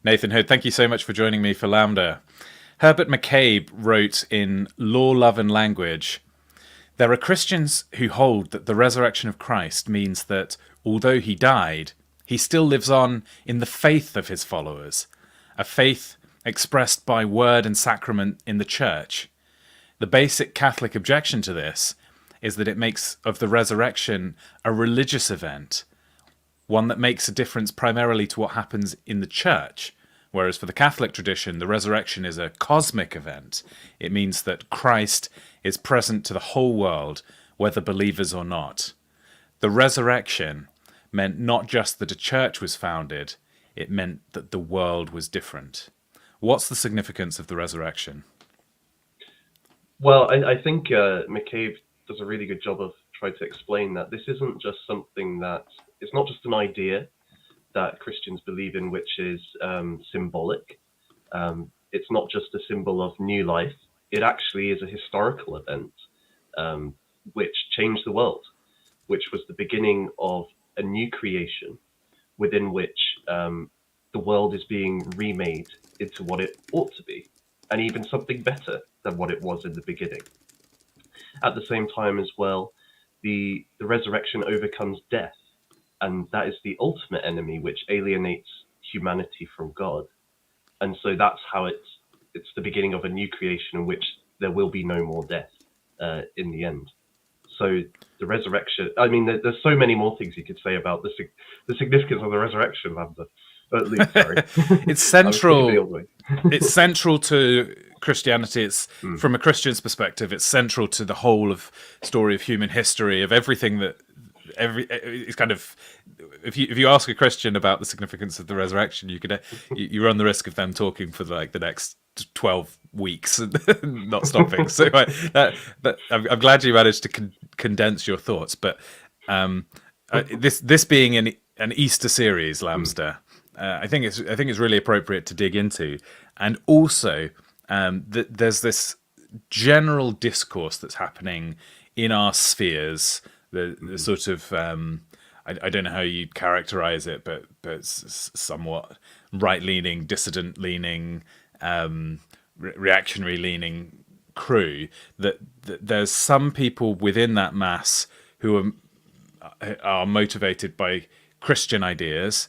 Nathan Hood, thank you so much for joining me for Lambda. Herbert McCabe wrote in Law, Love and Language, there are Christians who hold that the resurrection of Christ means that, although he died, he still lives on in the faith of his followers, a faith expressed by word and sacrament in the church. The basic Catholic objection to this is that it makes of the resurrection a religious event, one that makes a difference primarily to what happens in the church. Whereas for the Catholic tradition, the resurrection is a cosmic event. It means that Christ is present to the whole world, whether believers or not. The resurrection meant not just that a church was founded, it meant that the world was different. What's the significance of the resurrection? Well, I think McCabe does a really good job of trying to explain that this isn't just something that it's not just an idea that Christians believe in, which is symbolic. It's not just a symbol of new life. It actually is a historical event which changed the world, which was the beginning of a new creation within which the world is being remade into what it ought to be, and even something better than what it was in the beginning. At the same time as well, the resurrection overcomes death, and that is the ultimate enemy which alienates humanity from God. And so that's how it's the beginning of a new creation in which there will be no more death in the end. So the resurrection, I mean, there's so many more things you could say about the significance of the resurrection, Lambda. At least, sorry. It's central. It's central to Christianity. It's from a Christian's perspective. It's central to the whole of story of human history, of everything that it's kind of. If you ask a Christian about the significance of the resurrection, you run the risk of them talking for like the next 12 weeks and not stopping. So I'm glad you managed to condense your thoughts. But this being an Easter series, Lambster. I think it's really appropriate to dig into, and also there's this general discourse that's happening in our spheres, the sort of I don't know how you'd characterize it, but somewhat right-leaning, dissident-leaning, reactionary-leaning crew. That there's some people within that mass who are motivated by Christian ideas,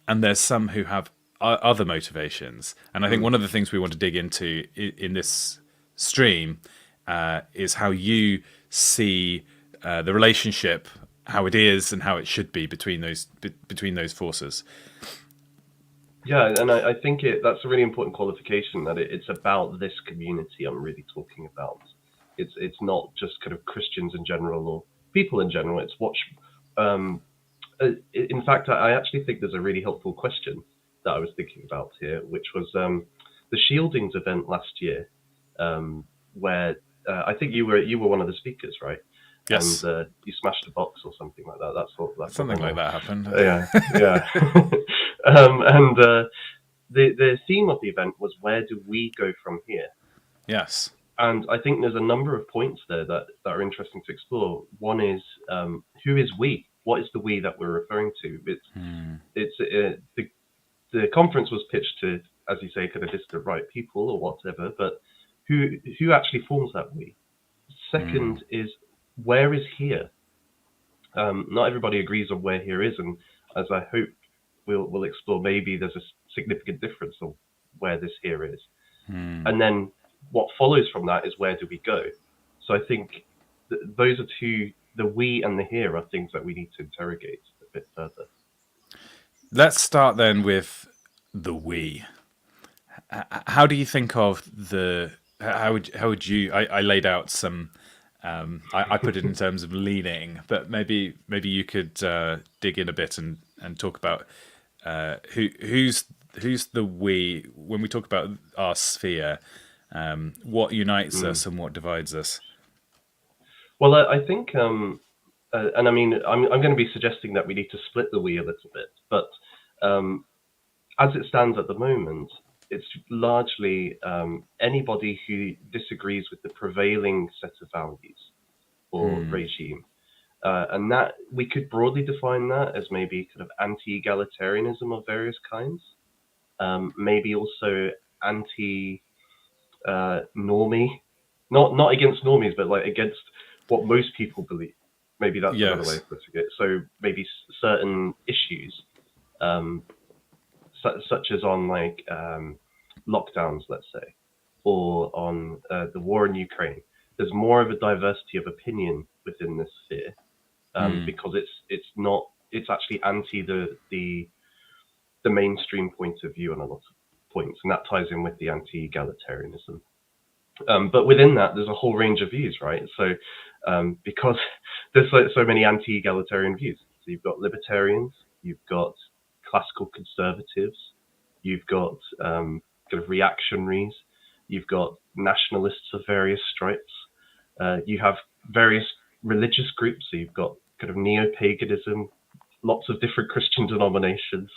and there's some who have other motivations. And I think one of the things we want to dig into in this stream is how you see the relationship, how it is and how it should be between those forces. Yeah, and I think that's a really important qualification, that it's about this community I'm really talking about. It's not just kind of Christians in general or people in general. It's what in fact, I actually think there's a really helpful question that I was thinking about here, which was the Shieldings event last year, where I think you were one of the speakers, right? Yes. And you smashed a box or something like that. That's something like that happened. Yeah, yeah. And the theme of the event was, where do we go from here? Yes. And I think there's a number of points there that are interesting to explore. One is, who is we? What is the we that we're referring to? The conference was pitched to, as you say, kind of distant right people or whatever, but who actually forms that we? Second is, where is here? Not everybody agrees on where here is, and as I hope we'll explore, maybe there's a significant difference on where this here is. And then what follows from that is, where do we go? So I think those are two, the we and the here, are things that we need to interrogate a bit further. Let's start then with the we. How do you think of how would you? I laid out some. I put it in terms of leaning, but maybe you could dig in a bit and talk about who's the we when we talk about our sphere. What unites us and what divides us? Well, I think, and I mean, I'm going to be suggesting that we need to split the we a little bit, but as it stands at the moment, it's largely anybody who disagrees with the prevailing set of values or regime. And that we could broadly define that as maybe kind of anti-egalitarianism of various kinds. maybe also anti normie, not against normies, but like against what most people believe. Maybe that's another way Yes. of putting it. So maybe certain issues, such as on like lockdowns, let's say, or on the war in Ukraine. There's more of a diversity of opinion within this sphere, because it's actually anti the mainstream point of view on a lot of points, and that ties in with the anti-egalitarianism. But within that, there's a whole range of views, right? So because there's so many anti-egalitarian views, so you've got libertarians, you've got classical conservatives, you've got kind of reactionaries, you've got nationalists of various stripes, you have various religious groups, so you've got kind of neo-paganism, lots of different Christian denominations.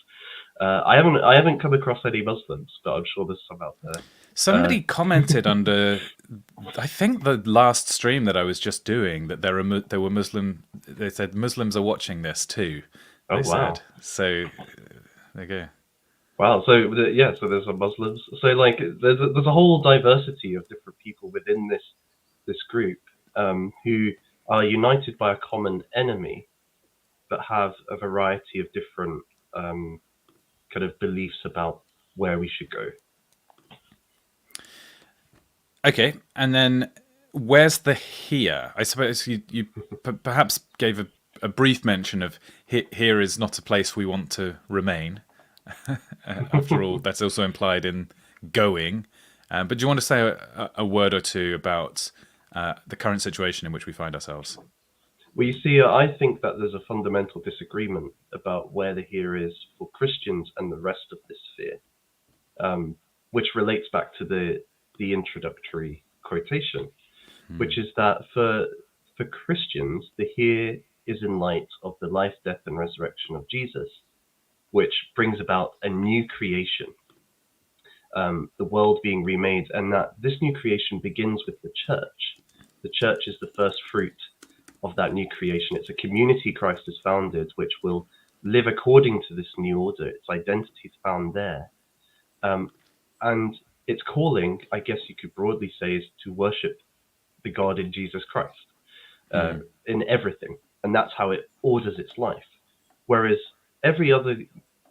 I haven't come across any Muslims, but I'm sure there's some out there. Somebody commented under, I think the last stream that I was just doing, that there were Muslim. They said Muslims are watching this too. Oh They wow! said so. There you go. Wow. So so there's some Muslims. So like there's a whole diversity of different people within this group, who are united by a common enemy, but have a variety of different kind of beliefs about where we should go. Okay, and then where's the here? I suppose you perhaps gave a brief mention of here is not a place we want to remain. After all, that's also implied in going. But do you want to say a word or two about the current situation in which we find ourselves? Well, you see, I think that there's a fundamental disagreement about where the here is for Christians and the rest of this sphere, which relates back to the introductory quotation, which is that for Christians, the here is in light of the life, death, and resurrection of Jesus, which brings about a new creation, the world being remade, and that this new creation begins with the church. The church is the first fruit of that new creation. It's a community Christ has founded, which will live according to this new order. Its identity is found there. And its calling, I guess you could broadly say, is to worship the God in Jesus Christ, in everything. And that's how it orders its life. Whereas every other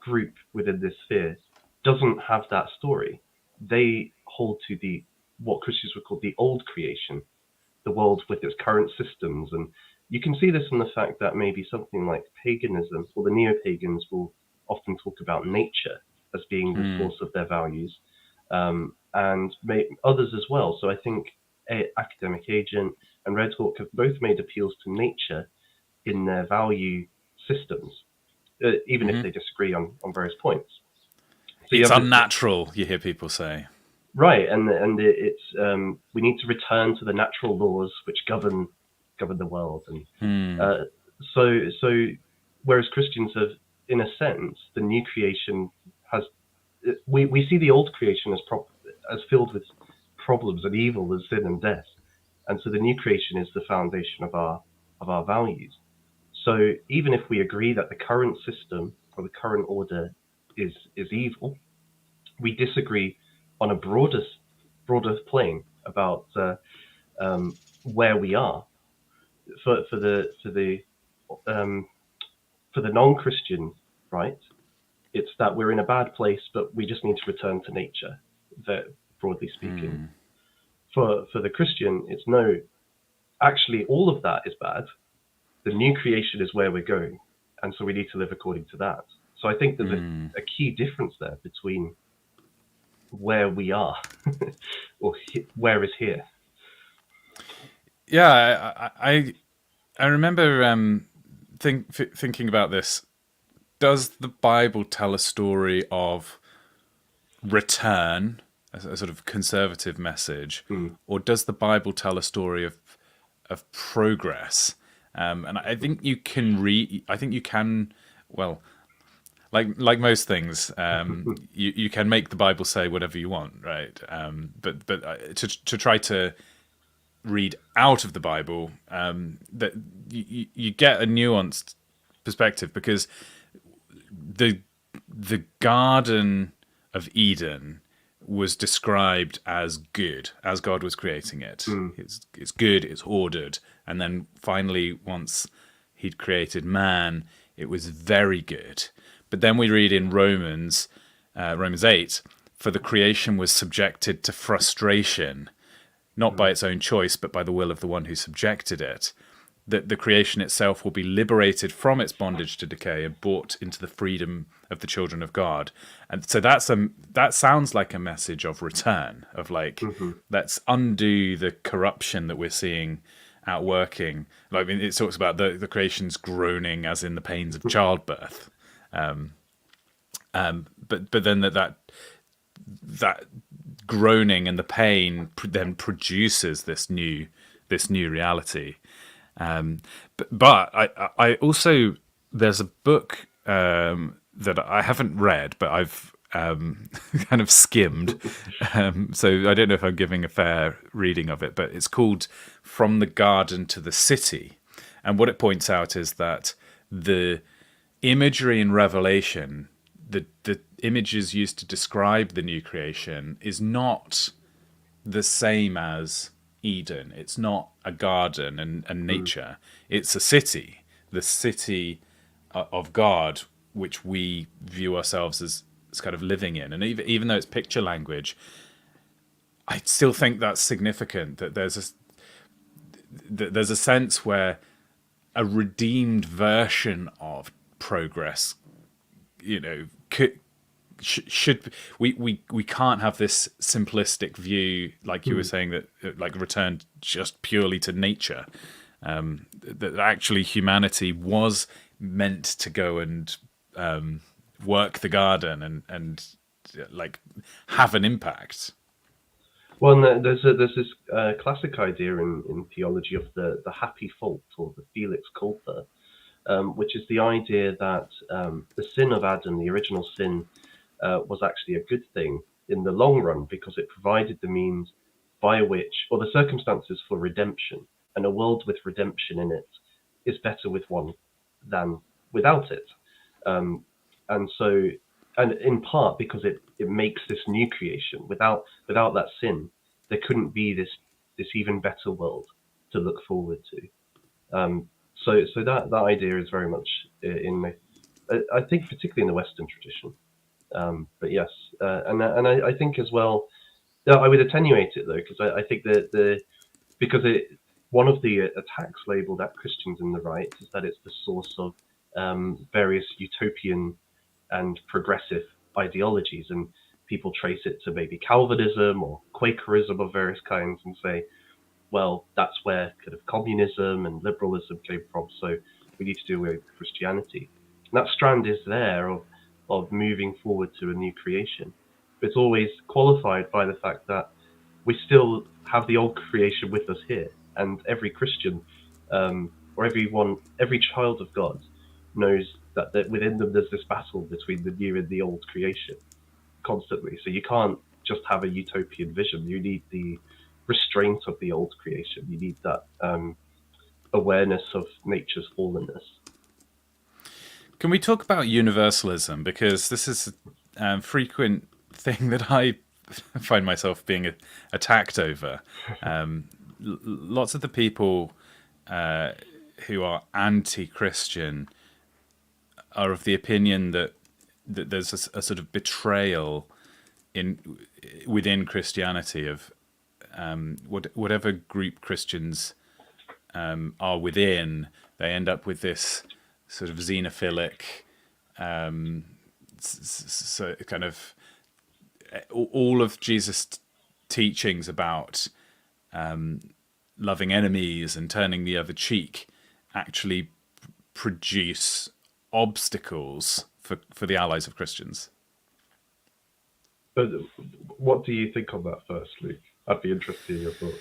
group within this sphere doesn't have that story. They hold to what Christians would call the old creation, the world with its current systems. And you can see this in the fact that maybe something like paganism, or the neo-pagans, will often talk about nature as being the source of their values, and others as well. So I think Academic Agent and Red Hawk have both made appeals to nature in their value systems, even if they disagree on various points. So it's unnatural, you hear people say. Right, and it's we need to return to the natural laws which govern the world, and so whereas Christians have, in a sense, the new creation has we see the old creation as filled with problems and evil and sin and death, and so the new creation is the foundation of our values. So even if we agree that the current system or the current order is evil, we disagree on a broader plane about where we are. For the non-Christian, right? It's that we're in a bad place, but we just need to return to nature, broadly speaking. For the Christian, it's no, actually all of that is bad. The new creation is where we're going, and so we need to live according to that. So I think there's a key difference there between where we are or where is here. Yeah, I remember thinking about this. Does the Bible tell a story of return, a sort of conservative message, or does the Bible tell a story of progress? And I think you can I think you can. Well, like most things, you can make the Bible say whatever you want, right? But to try to read out of the Bible, that you get a nuanced perspective, because the garden of Eden was described as good, as God was creating it. Mm. It's good, it's ordered. And then finally, once he'd created man, it was very good. But then we read in Romans 8, for the creation was subjected to frustration, not by its own choice, but by the will of the one who subjected it. That the creation itself will be liberated from its bondage to decay and brought into the freedom of the children of God. And so that sounds like a message of return, of like, let's undo the corruption that we're seeing outworking. Like, I mean, it talks about the creation's groaning as in the pains of childbirth. But then that groaning and the pain then produces this new reality. But I also, there's a book that I haven't read, but I've kind of skimmed. So I don't know if I'm giving a fair reading of it, but it's called From the Garden to the City. And what it points out is that the imagery in Revelation, the images used to describe the new creation, is not the same as Eden. It's not a garden and nature. It's a city, the city of God, which we view ourselves as kind of living in. And even though it's picture language, I still think that's significant, that there's a sense where a redeemed version of progress, should we can't have this simplistic view, like you were saying, that like returned just purely to nature. That actually humanity was meant to go and work the garden and like have an impact. Well, and there's this classic idea in theology of the happy fault, or the Felix culpa, which is the idea that the sin of Adam, the original sin, was actually a good thing in the long run, because it provided the means by which, or the circumstances for redemption, and a world with redemption in it is better with one than without it. And so, and in part because it makes this new creation. Without that sin, there couldn't be this even better world to look forward to. So that idea is very much I think particularly in the Western tradition. But yes, and I think as well, I would attenuate it though, because I think that one of the attacks labelled at Christians in the right is that it's the source of various utopian and progressive ideologies, and people trace it to maybe Calvinism or Quakerism of various kinds and say, well, that's where kind of communism and liberalism came from, so we need to do away with Christianity. And that strand is there of moving forward to a new creation. But it's always qualified by the fact that we still have the old creation with us here. And every Christian, or every child of God knows that within them there's this battle between the new and the old creation constantly. So you can't just have a utopian vision. You need the restraint of the old creation. You need that awareness of nature's fallenness. Can we talk about universalism? Because this is a frequent thing that I find myself being attacked over. Lots of the people who are anti-Christian are of the opinion that there's a sort of betrayal within Christianity of whatever group Christians are within. They end up with this sort of xenophilic, so kind of all of Jesus' teachings about loving enemies and turning the other cheek actually produce obstacles for the allies of Christians. But what do you think on that first, Luke? I'd be interested in your thoughts.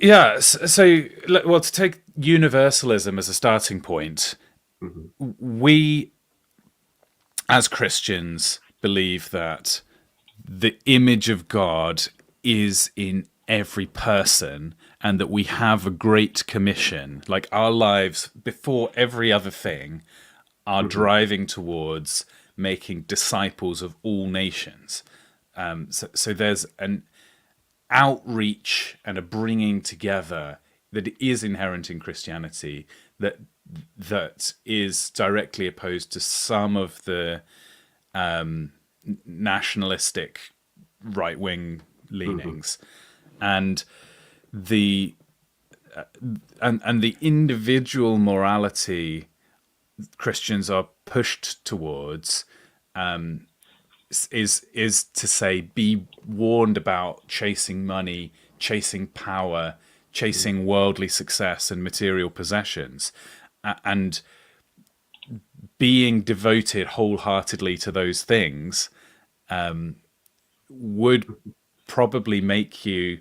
Yeah, so, well, to take universalism as a starting point, we, as Christians, believe that the image of God is in every person and that we have a great commission. Like, our lives, before every other thing, are driving towards making disciples of all nations. So there's an outreach and a bringing together that is inherent in Christianity that is directly opposed to some of the nationalistic right wing Hmm. leanings, and the and the individual morality Christians are pushed towards is to say, be warned about chasing money, chasing power, chasing worldly success and material possessions, and being devoted wholeheartedly to those things would probably make you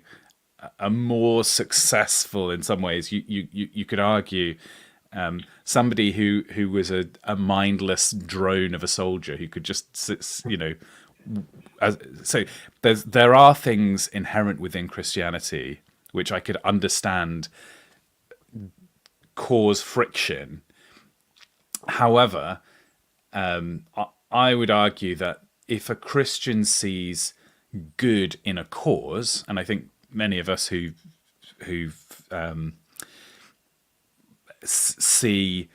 a more successful, in some ways. You could argue, somebody who was a mindless drone of a soldier who could just so there are things inherent within Christianity which I could understand cause friction. However, I would argue that if a Christian sees good in a cause, and I think many of us who've see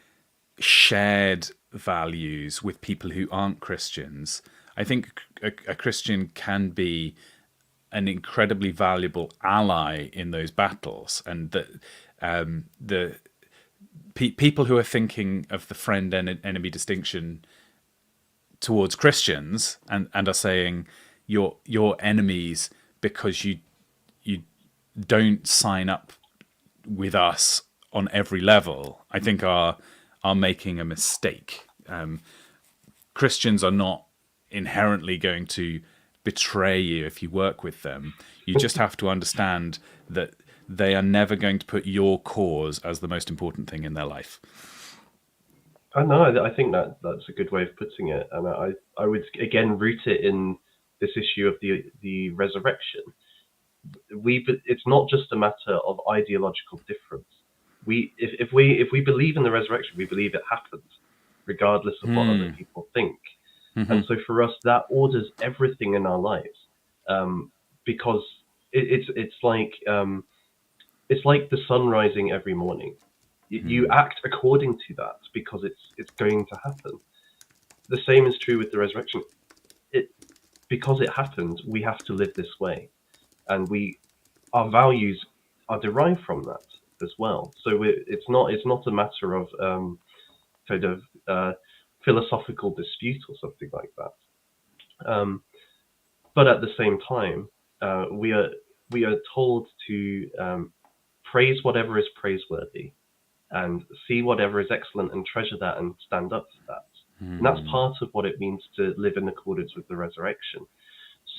shared values with people who aren't Christians, I think a Christian can be an incredibly valuable ally in those battles, and that the people who are thinking of the friend and enemy distinction towards Christians and are saying you're enemies because you don't sign up with us on every level, I think are making a mistake. Christians are not inherently going to betray you if you work with them. You just have to understand that they are never going to put your cause as the most important thing in their life. I know. I think that's a good way of putting it, and I would again root it in this issue of the resurrection. It's not just a matter of ideological difference. If we believe in the resurrection, we believe it happened, regardless of what other people think. And so for us, that orders everything in our lives, because it's like the sun rising every morning. You act according to that because it's going to happen. The same is true with the resurrection. It Because it happened, we have to live this way, and our values are derived from that as well. So it's not a matter of kind of philosophical dispute or something like that. But at the same time, we are told to praise whatever is praiseworthy, and see whatever is excellent and treasure that and stand up for that. And that's part of what it means to live in accordance with the resurrection.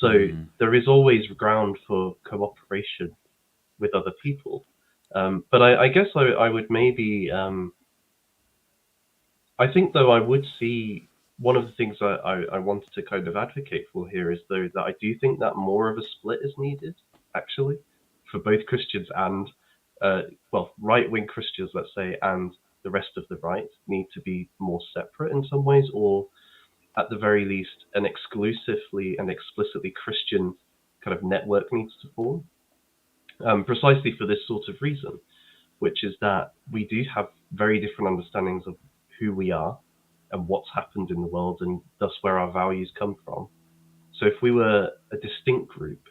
So there is always ground for cooperation with other people. But I guess I would maybe, I think though I would see one of the things I wanted to kind of advocate for here is though that I do think that more of a split is needed, actually, for both Christians and, right-wing Christians, let's say, and the rest of the right need to be more separate in some ways, or at the very least, an exclusively and explicitly Christian kind of network needs to form, precisely for this sort of reason, which is that we do have very different understandings of who we are and what's happened in the world, and thus where our values come from. So if we were a distinct group,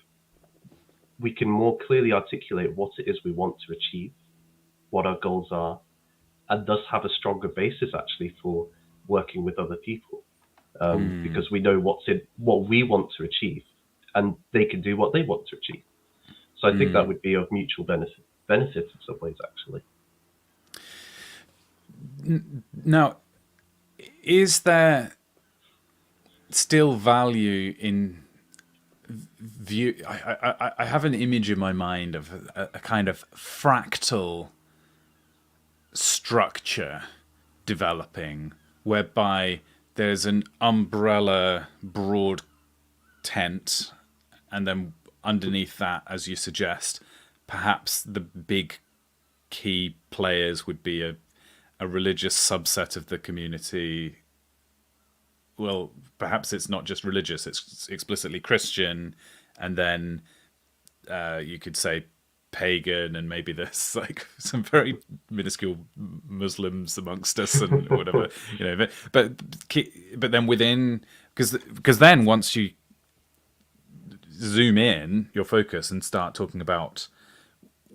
we can more clearly articulate what it is we want to achieve, what our goals are, and thus have a stronger basis actually for working with other people, because we know what we want to achieve, and they can do what they want to achieve. So I think that would be of mutual benefit in some ways, actually. Now, is there still value in view? I have an image in my mind of a kind of fractal structure developing, whereby there's an umbrella broad tent, and then underneath that, as you suggest, perhaps the big key players would be a religious subset of the community, well, perhaps it's not just religious; it's explicitly Christian, and then you could say pagan, and maybe there's like some very minuscule Muslims amongst us and whatever, you know. But then within, because then once you zoom in your focus and start talking about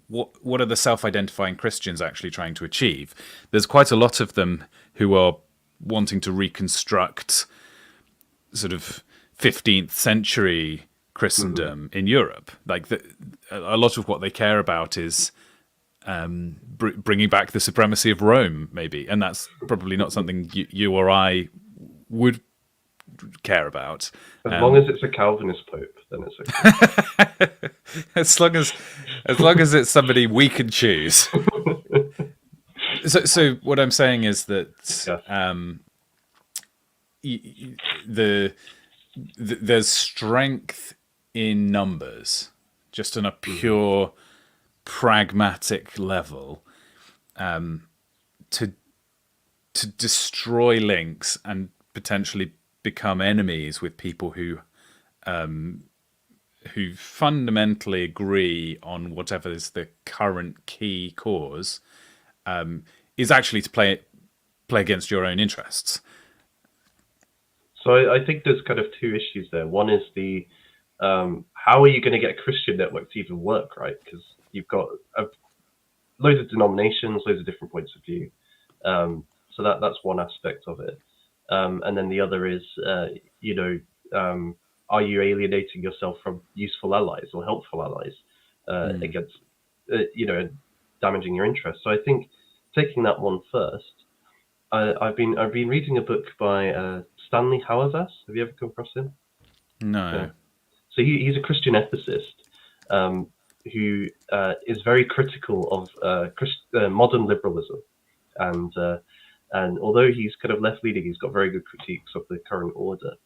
what are the self-identifying Christians actually trying to achieve, there's quite a lot of them who are wanting to reconstruct sort of 15th century Christendom in Europe. Like a lot of what they care about is bringing back the supremacy of Rome, maybe, and that's probably not something you or I would care about. As long as it's a Calvinist pope, then it's okay. as long as it's somebody we can choose. So what I'm saying is that there's strength in numbers, just on a pure pragmatic level, to destroy links and potentially become enemies with people who fundamentally agree on whatever is the current key cause, is actually to play against your own interests. So I think there's kind of two issues there. One is the how are you going to get a Christian network to even work, right? Because you've got loads of denominations, loads of different points of view. So that's one aspect of it. And then the other is, are you alienating yourself from useful allies or helpful allies against, damaging your interests? So I think taking that one first, I've been reading a book by Stanley Hauerwas. Have you ever come across him? No. Yeah. So he's a Christian ethicist who is very critical of modern liberalism, and although he's kind of left-leaning, he's got very good critiques of the current order.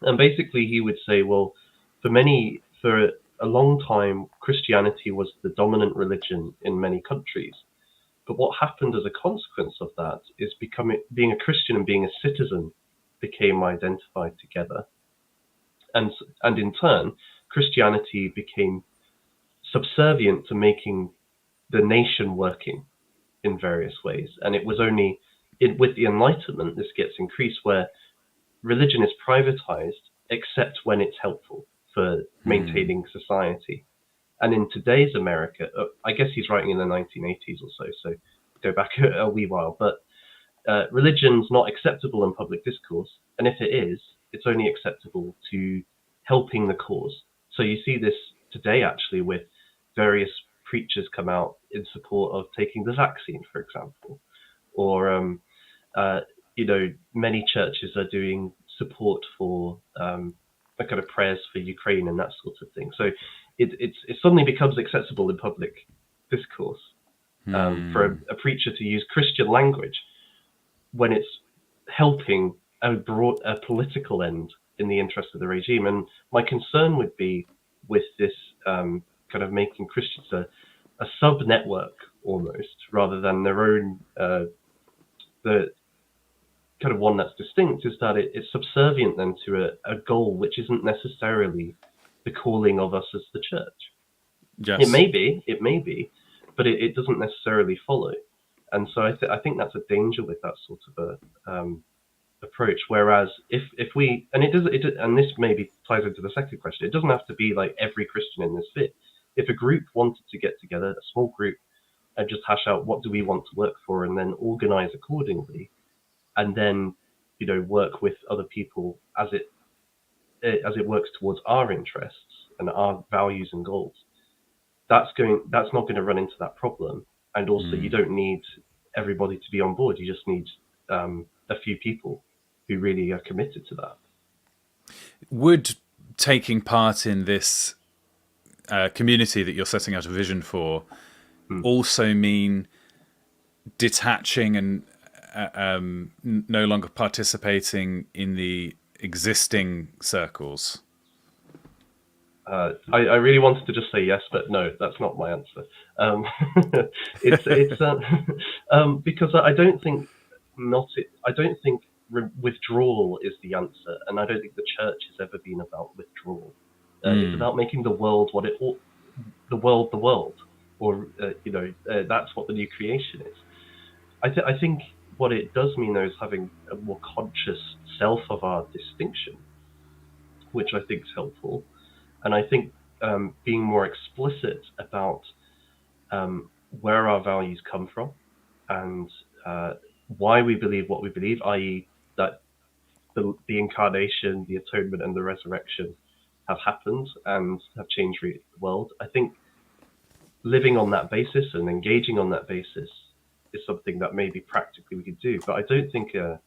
And basically, he would say, well, for a long time, Christianity was the dominant religion in many countries. But what happened as a consequence of that is being a Christian and being a citizen became identified together. And in turn, Christianity became subservient to making the nation working in various ways. And it was only with the Enlightenment, this gets increased, where religion is privatized except when it's helpful for maintaining society. And in today's America, I guess he's writing in the 1980s or so go back a wee while, but religion's not acceptable in public discourse. And if it is, it's only acceptable to helping the cause. So you see this today, actually, with various preachers come out in support of taking the vaccine, for example, or many churches are doing support for a kind of prayers for Ukraine and that sort of thing. So it suddenly becomes acceptable in public discourse for a preacher to use Christian language when it's helping a political end in the interest of the regime. And my concern would be with this kind of making Christians a sub-network almost, rather than their own, the kind of one that's distinct, is that it's subservient then to a goal which isn't necessarily the calling of us as the church. Yes. It may be, but it doesn't necessarily follow. And so I think that's a danger with that sort of a approach. Whereas if we, and and this maybe ties into the second question, it doesn't have to be like every Christian in this fit. If a group wanted to get together, a small group, and just hash out what do we want to work for, and then organize accordingly, and then work with other people as it works towards our interests and our values and goals, that's not going to run into that problem. And also, you don't need everybody to be on board. You just need a few people who really are committed to that. Would taking part in this community that you're setting out a vision for also mean detaching and no longer participating in the existing circles? I really wanted to just say yes, but no, that's not my answer. It's because I don't think withdrawal is the answer, and I don't think the church has ever been about withdrawal. It's about making the world what it ought, the world, or that's what the new creation is. I think what it does mean, though, is having a more conscious self of our distinction, which I think is helpful, and I think being more explicit about where our values come from and why we believe what we believe, i.e., that the incarnation, the atonement, and the resurrection have happened and have changed the world. I think living on that basis and engaging on that basis is something that maybe practically we could do. But I don't think a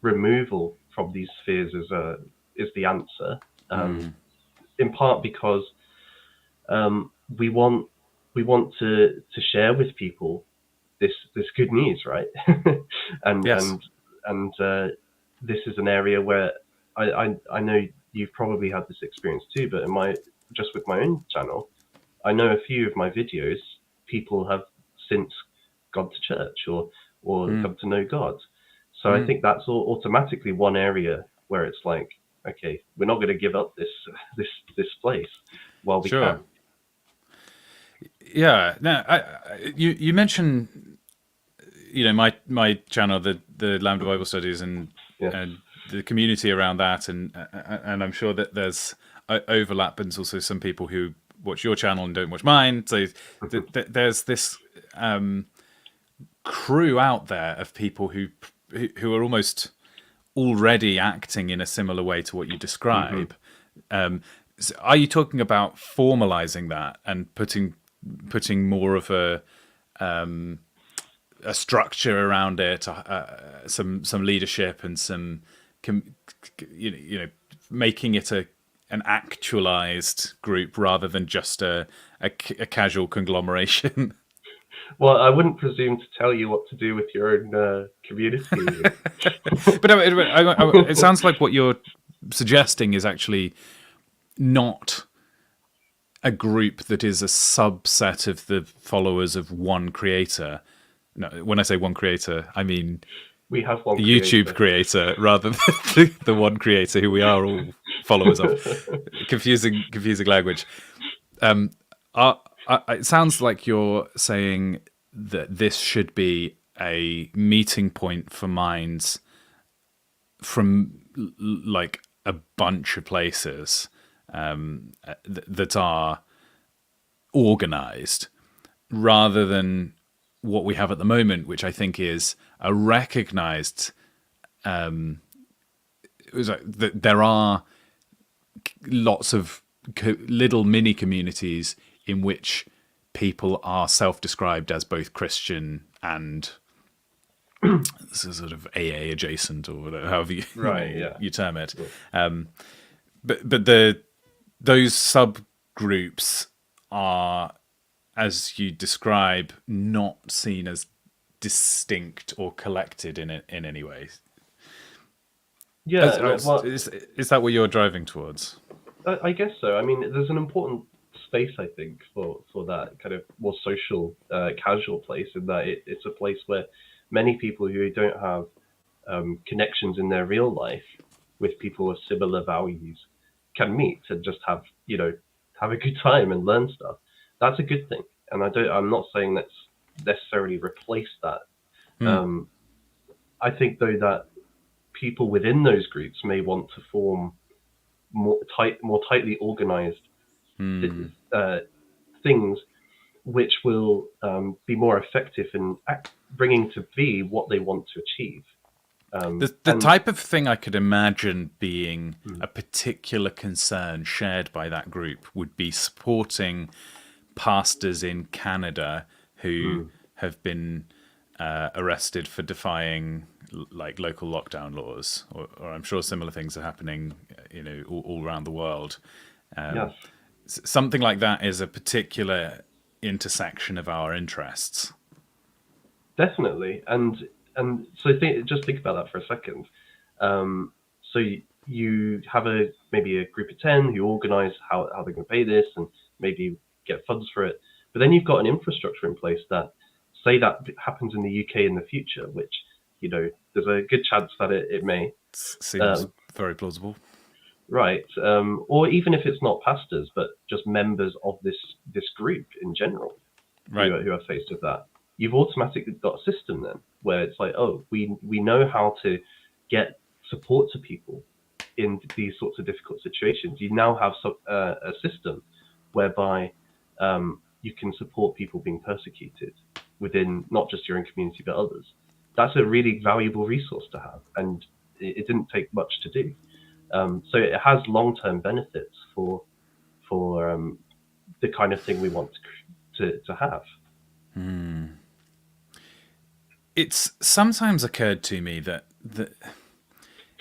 removal from these spheres is the answer. In part because we want to share with people this good news, right? and Yes. and this is an area where I know you've probably had this experience too, but just with my own channel, I know a few of my videos, people have since gone to church or come to know God. So I think that's automatically one area where it's like, okay, we're not going to give up this place while we Sure. can. Yeah. No, you mentioned, my channel, the Lambda Bible Studies, and Yes. and the community around that, and I'm sure that there's overlap, and also some people who watch your channel and don't watch mine. So there's this crew out there of people who are almost already acting in a similar way to what you describe. So are you talking about formalizing that and putting more of a structure around it, some leadership, and some making it an actualized group rather than just a casual conglomeration? Well, I wouldn't presume to tell you what to do with your own community. But it sounds like what you're suggesting is actually not a group that is a subset of the followers of one creator. No, when I say one creator, I mean We have one the YouTube creator rather than the one creator who we are all followers of. Confusing language. It sounds like you're saying that this should be a meeting point for minds from like a bunch of places that are organized, rather than what we have at the moment, which I think is a recognized that there are lots of little mini communities in which people are self-described as both Christian and sort of AA adjacent, or whatever, however you term it. But those subgroups are, as you describe, not seen as distinct or collected in any way. Yeah, is that what you're driving towards? I guess so. I mean, there's an important space, I think, for that kind of more social, casual place, in that it's a place where many people who don't have connections in their real life with people with similar values can meet and just have a good time and learn stuff. That's a good thing, and I'm not saying let's necessarily replace that. I think, though, that people within those groups may want to form more tightly organized things, which will be more effective in bringing to be what they want to achieve. The type of thing I could imagine being a particular concern shared by that group would be supporting pastors in Canada who have been arrested for defying like local lockdown laws, or I'm sure similar things are happening, all around the world. Yes. Something like that is a particular intersection of our interests. Definitely, and so just think about that for a second. So you have maybe a group of 10 who organise how they're going to pay this and maybe get funds for it, but then you've got an infrastructure in place that, say that happens in the UK in the future, which there's a good chance that it may. Seems very plausible. Right. Or even if it's not pastors, but just members of this group in general Right. who are faced with that. You've automatically got a system then where it's like, oh, we know how to get support to people in these sorts of difficult situations. You now have a system whereby you can support people being persecuted within not just your own community but others. That's a really valuable resource to have, and it didn't take much to do. So it has long-term benefits for the kind of thing we want to have. It's sometimes occurred to me that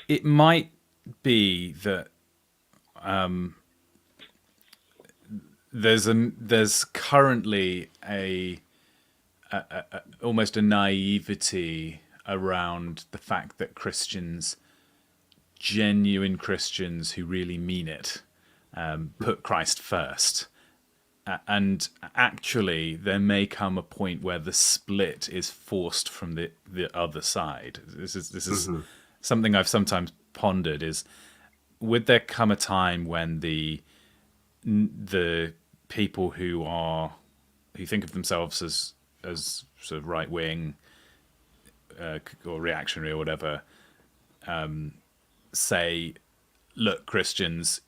it might be that there's currently a almost a naivety around the fact that genuine Christians who really mean it, put Christ first. And actually, there may come a point where the split is forced from the other side. This is something I've sometimes pondered: is would there come a time when the people who think of themselves as sort of right wing or reactionary or whatever, say, look, Christians,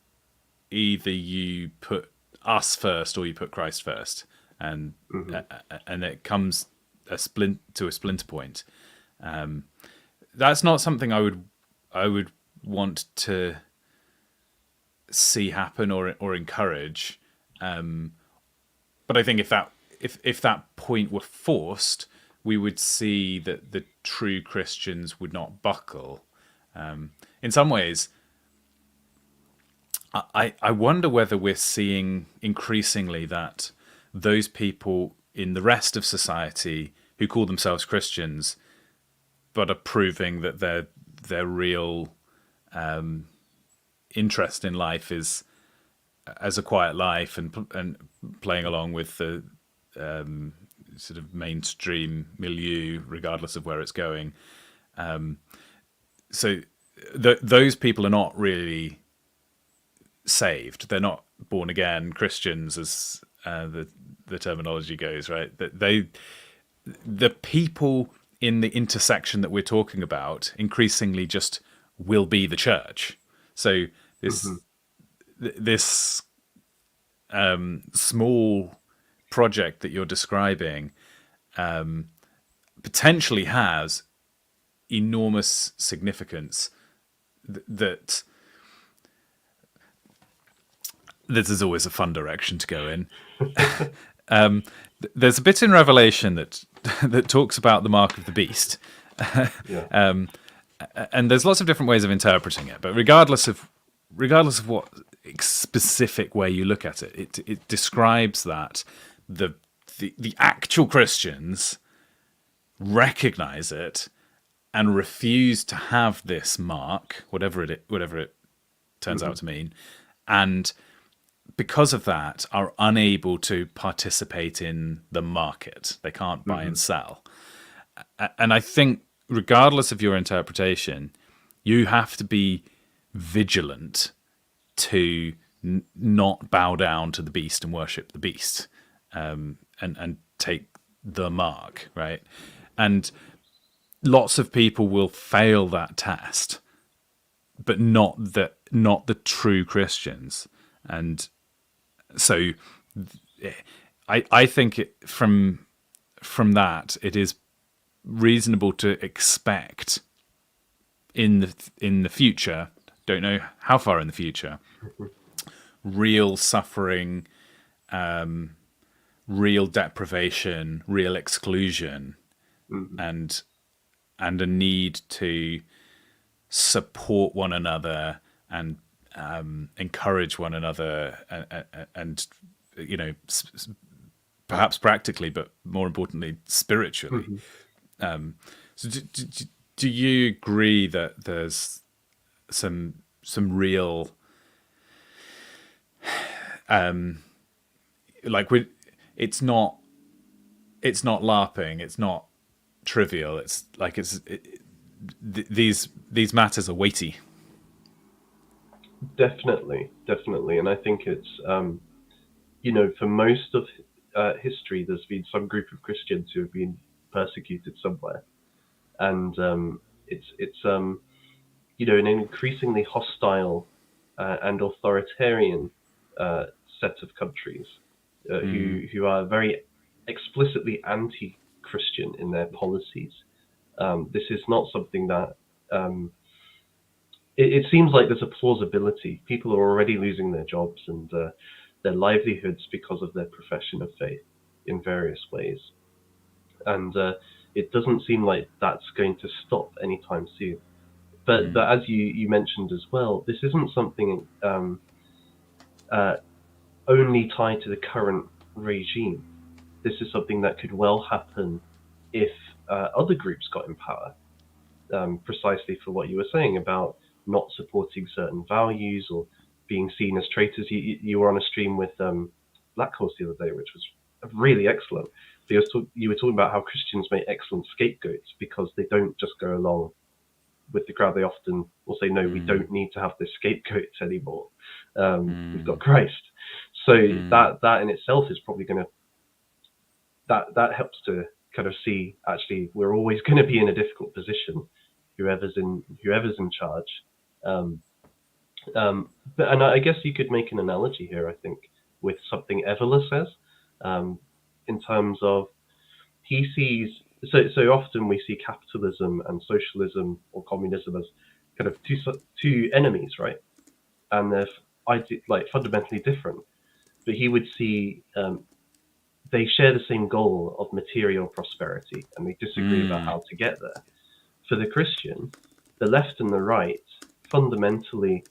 either you put us first or you put Christ first, and it comes to a splinter point. That's not something I would want to see happen or encourage. But I think if that point were forced, we would see that the true Christians would not buckle. In some ways, I wonder whether we're seeing increasingly that those people in the rest of society who call themselves Christians but are proving that their real interest in life is as a quiet life and playing along with the sort of mainstream milieu, regardless of where it's going. So those people are not really saved. They're not born again Christians, as the terminology goes, right? That the people in the intersection that we're talking about increasingly just will be the church. So this small project that you're describing potentially has enormous significance. That this is always a fun direction to go in. There's a bit in Revelation that talks about the mark of the beast, and there's lots of different ways of interpreting it. But regardless of what specific way you look at it, it describes that the actual Christians recognize it and refuse to have this mark, whatever it turns out to mean, and because of that are unable to participate in the market. They can't buy and sell. And I think regardless of your interpretation, you have to be vigilant to not bow down to the beast and worship the beast, and take the mark, right? And lots of people will fail that test, but not the true Christians. And so I think from that, it is reasonable to expect in the future, don't know how far in the future, real suffering, real deprivation, real exclusion, and a need to support one another and encourage one another, and perhaps practically, but more importantly, spiritually. So do you agree that there's some real it's not LARPing, it's not trivial. It's like these matters are weighty. Definitely, and I think it's for most of history, there's been some group of Christians who have been persecuted somewhere, and it's an increasingly hostile and authoritarian set of countries who are very explicitly anti-Christian in their policies. This is not something that it seems like there's a plausibility. People are already losing their jobs and their livelihoods because of their profession of faith in various ways, and it doesn't seem like that's going to stop anytime soon. But as you mentioned as well, this isn't something only tied to the current regime. This is something that could well happen if other groups got in power, precisely for what you were saying about not supporting certain values or being seen as traitors. You were on a stream with Black Horse the other day, which was really excellent. You were talking about how Christians make excellent scapegoats because they don't just go along with the crowd. They often will say, no, we don't need to have this scapegoats anymore. We've got Christ. So that in itself is probably going to, that helps to kind of see, actually, we're always going to be in a difficult position, whoever's in charge. And I guess you could make an analogy here, I think, with something Evola says, in terms of he sees, so often we see capitalism and socialism or communism as kind of two enemies, right? And they're like fundamentally different. But he would see they share the same goal of material prosperity, and they disagree about how to get there. For the Christian, the left and the right fundamentally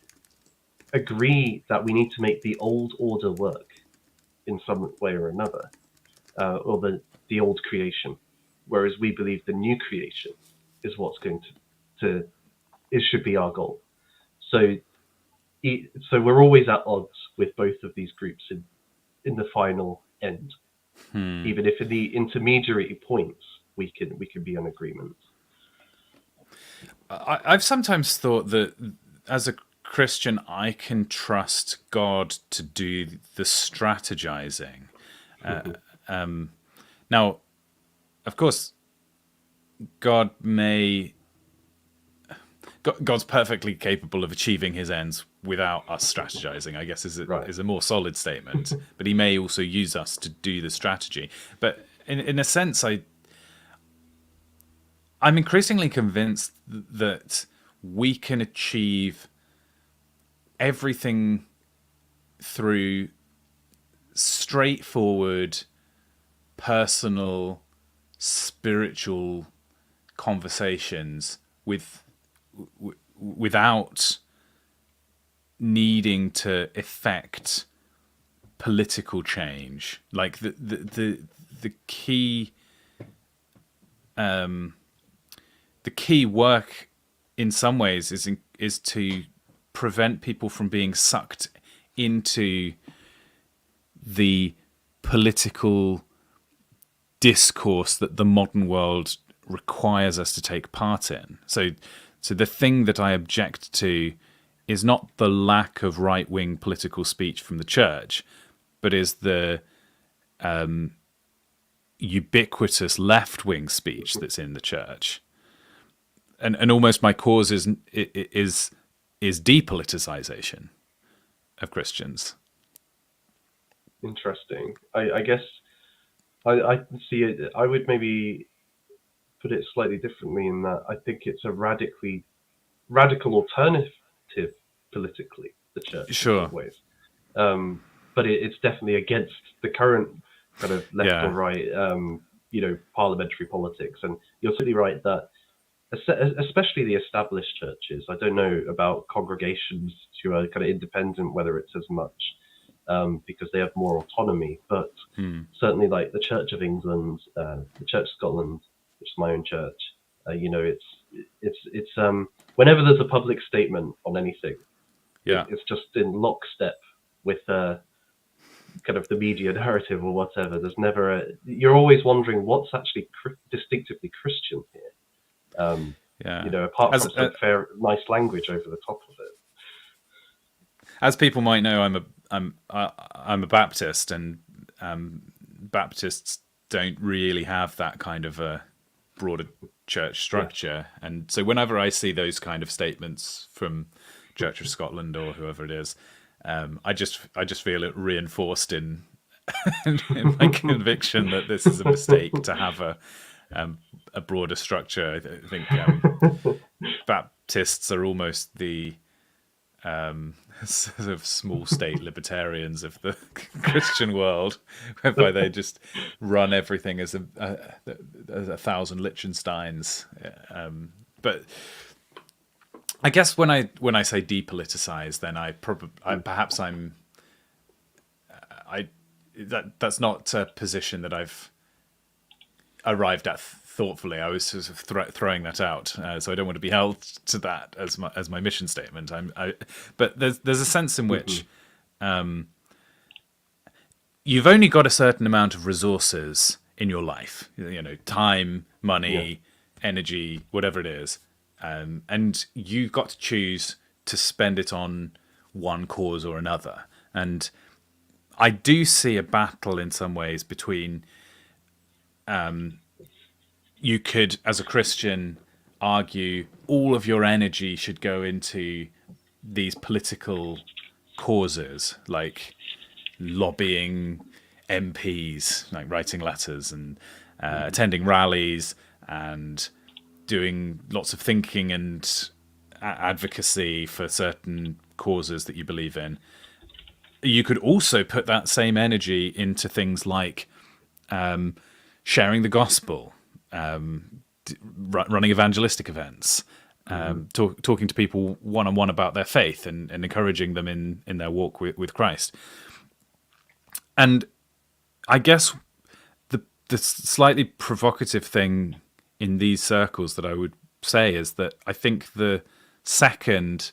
agree that we need to make the old order work in some way or another, or the old creation, whereas we believe the new creation is what's going to it should be our goal. So we're always at odds with both of these groups in the final end, even if in the intermediary points we can be in agreement. I've sometimes thought that as a Christian, I can trust God to do the strategizing. Now, of course, God's perfectly capable of achieving his ends without us strategizing, I guess is a more solid statement. But he may also use us to do the strategy. But in a sense, I'm increasingly convinced that we can achieve everything through straightforward, personal, spiritual conversations without needing to effect political change. Like the key the key work in some ways is to prevent people from being sucked into the political discourse that the modern world requires us to take part in. So the thing that I object to is not the lack of right-wing political speech from the church, but is the ubiquitous left-wing speech that's in the church. And almost my cause is depoliticization of Christians. Interesting. I guess I see it. I would maybe put it slightly differently in that I think it's a radical alternative politically, the church, in some ways. But it's definitely against the current kind of left or right, parliamentary politics. And you're certainly right that, especially the established churches, I don't know about congregations who are kind of independent, whether it's as much, because they have more autonomy. But certainly, like the Church of England, the Church of Scotland, which is my own church, it's whenever there's a public statement on anything, it's just in lockstep with kind of the media narrative or whatever. There's never you're always wondering what's actually distinctively Christian here. Yeah. Apart As from some nice language over the top of it. as people might know, I'm a Baptist, and Baptists don't really have that kind of a broader church structure, and so whenever I see those kind of statements from Church of Scotland or whoever it is, I just feel it reinforced in in my conviction that this is a mistake to have a broader structure. I think Baptists are almost the sort of small state libertarians of the Christian world, whereby they just run everything as a thousand Liechtensteins. But I guess when I say depoliticize, then that's not a position that I've arrived at thoughtfully. I was sort of throwing that out, so I don't want to be held to that as my mission statement. But there's a sense in which you've only got a certain amount of resources in your life, time, money, energy, whatever it is, and you've got to choose to spend it on one cause or another. And I do see a battle in some ways between you could, as a Christian, argue all of your energy should go into these political causes, like lobbying MPs, like writing letters and attending rallies and doing lots of thinking and advocacy for certain causes that you believe in. You could also put that same energy into things like sharing the gospel, running evangelistic events, talking to people one-on-one about their faith and encouraging them in their walk with Christ. And I guess the slightly provocative thing in these circles that I would say is that I think the second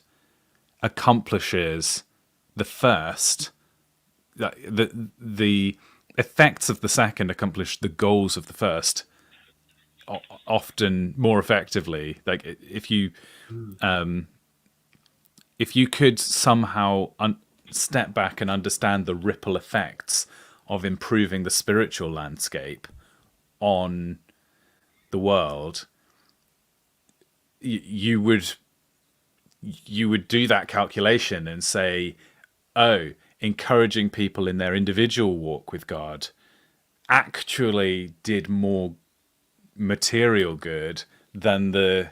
accomplishes the first. The effects of the second accomplish the goals of the first often more effectively. Like if you could somehow step back and understand the ripple effects of improving the spiritual landscape on the world, you would do that calculation and say, oh, encouraging people in their individual walk with God actually did more material good than the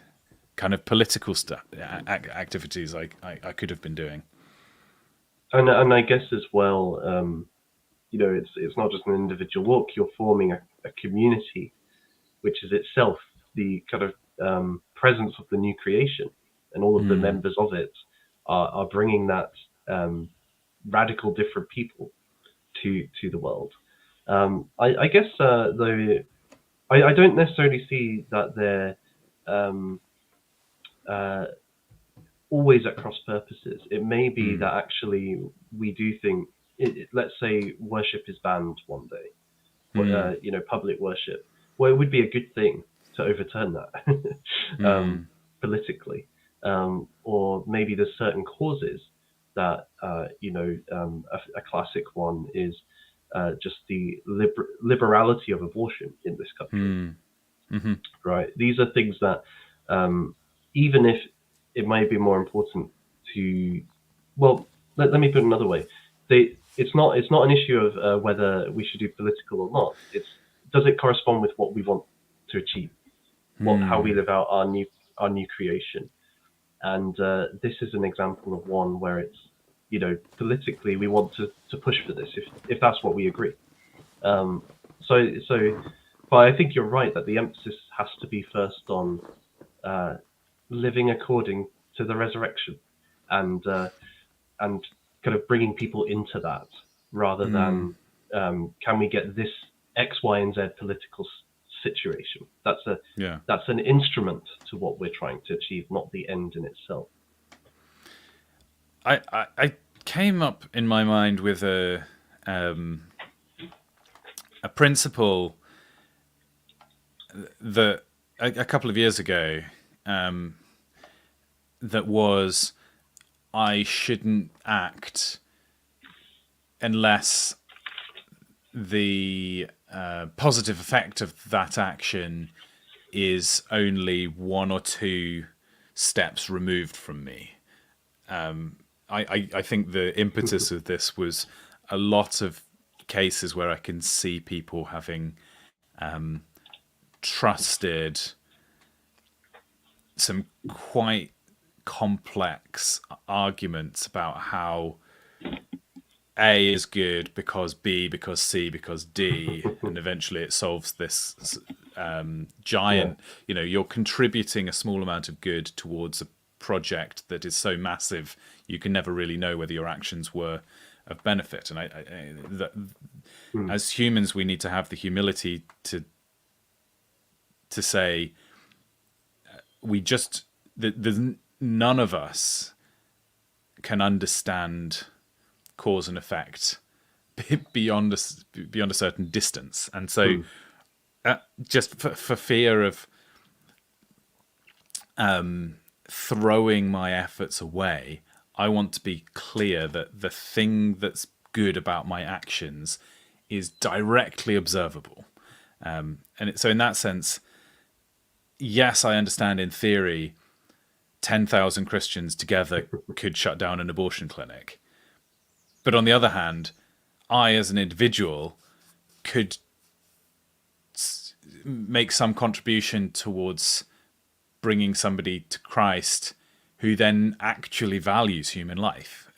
kind of political activities I could have been doing. And I guess as well, it's not just an individual walk. You're forming a community, which is itself the kind of presence of the new creation, and all of the members of it are bringing that radical different people to the world. I guess though I don't necessarily see that they're always at cross purposes. It may be that actually we do think, let's say worship is banned one day, public worship. Well, it would be a good thing to overturn that politically, or maybe there's certain causes that a classic one is just the liberality of abortion in this country. Right? These are things that even if it might be more important to, well, let me put it another way. It's not an issue of whether we should do political or not. It's, does it correspond with what we want to achieve, how we live out our new creation? And this is an example of one where it's, politically we want to push for this if that's what we agree. But I think you're right that the emphasis has to be first on living according to the resurrection, and kind of bringing people into that, rather than can we get this X, Y, and Z political situation. That's an instrument to what we're trying to achieve, not the end in itself. I came up in my mind with a a principle that a couple of years ago, that was, I shouldn't act unless the positive effect of that action is only one or two steps removed from me. I think the impetus of this was a lot of cases where I can see people having trusted some quite complex arguments about how A is good because B, because C, because D, and eventually it solves this giant. You're contributing a small amount of good towards a project that is so massive you can never really know whether your actions were of benefit. And as humans, we need to have the humility to say none of us can understand cause and effect beyond a certain distance, and so just for fear of throwing my efforts away, I want to be clear that the thing that's good about my actions is directly observable, so in that sense, yes, I understand in theory 10,000 Christians together could shut down an abortion clinic. But on the other hand, I, as an individual, could make some contribution towards bringing somebody to Christ who then actually values human life.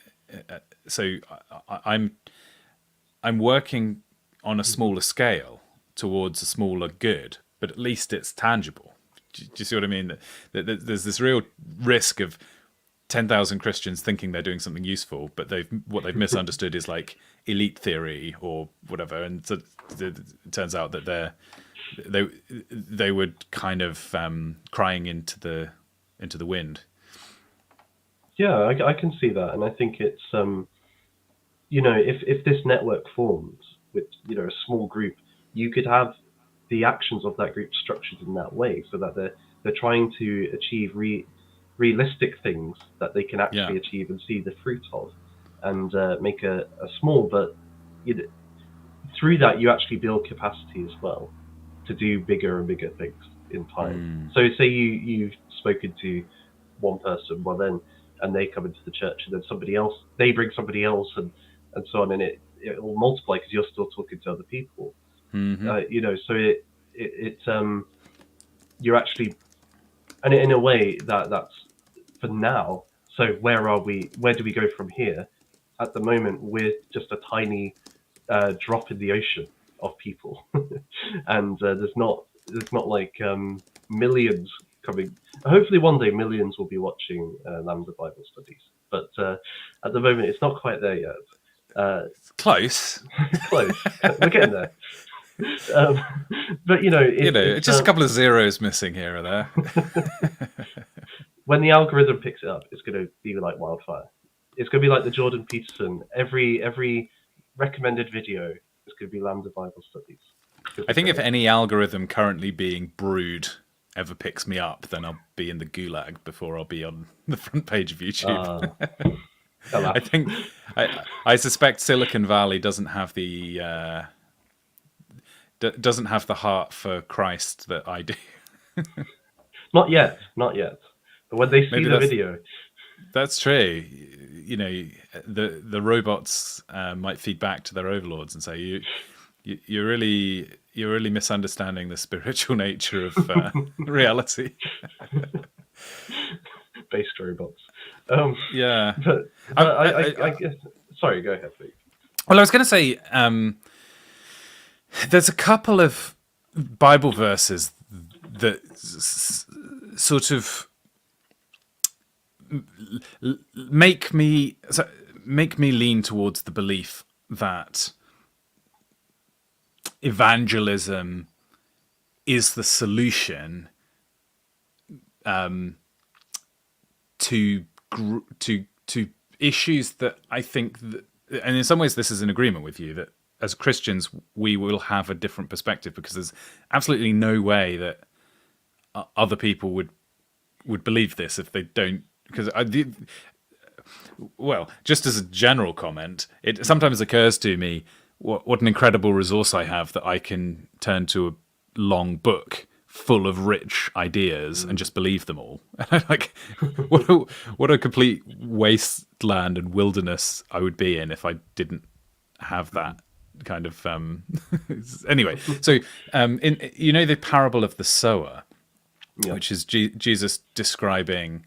So I'm working on a smaller scale towards a smaller good, but at least it's tangible. Do you see what I mean? There's this real risk of 10,000 Christians thinking they're doing something useful, but what they've misunderstood is like elite theory or whatever, and so it turns out that they were kind of crying into the wind. Yeah, I can see that, and I think it's if this network forms with a small group, you could have the actions of that group structured in that way, so that they're trying to achieve realistic things that they can actually achieve and see the fruit of, and make a small, but through that you actually build capacity as well to do bigger and bigger things in time. So say you've spoken to one person, and they come into the church, and then they bring somebody else, and so on, and it will multiply because you're still talking to other people. So you're actually, and in a way that's for now. So where are we? Where do we go from here? At the moment, we're just a tiny drop in the ocean of people, and there's not like millions coming. Hopefully, one day millions will be watching Lambda Bible Studies, but at the moment, it's not quite there yet. Close. Close. We're getting there. But it's just a couple of zeros missing here or there. When the algorithm picks it up, it's going to be like wildfire. It's going to be like the Jordan Peterson. Every recommended video is going to be Lambda Bible Studies. I think if any algorithm currently being brewed ever picks me up, then I'll be in the gulag before I'll be on the front page of YouTube. I think I suspect Silicon Valley doesn't have the heart for Christ that I do. Not yet. But when they see the video, that's true. The robots might feed back to their overlords and say, you're really misunderstanding the spiritual nature of reality. Based robots. Yeah. But I guess. Sorry, go ahead, please. Well, I was going to say, there's a couple of Bible verses that sort of make me lean towards the belief that evangelism is the solution to issues that I think that and in some ways this is in agreement with you, that as Christians we will have a different perspective, because there's absolutely no way that other people would believe this if they don't. Because well, just as a general comment, it sometimes occurs to me what an incredible resource I have, that I can turn to a long book full of rich ideas and just believe them all. Like, what a complete wasteland and wilderness I would be in if I didn't have that kind of. Anyway, so in the parable of the sower, Yeah. which is Jesus describing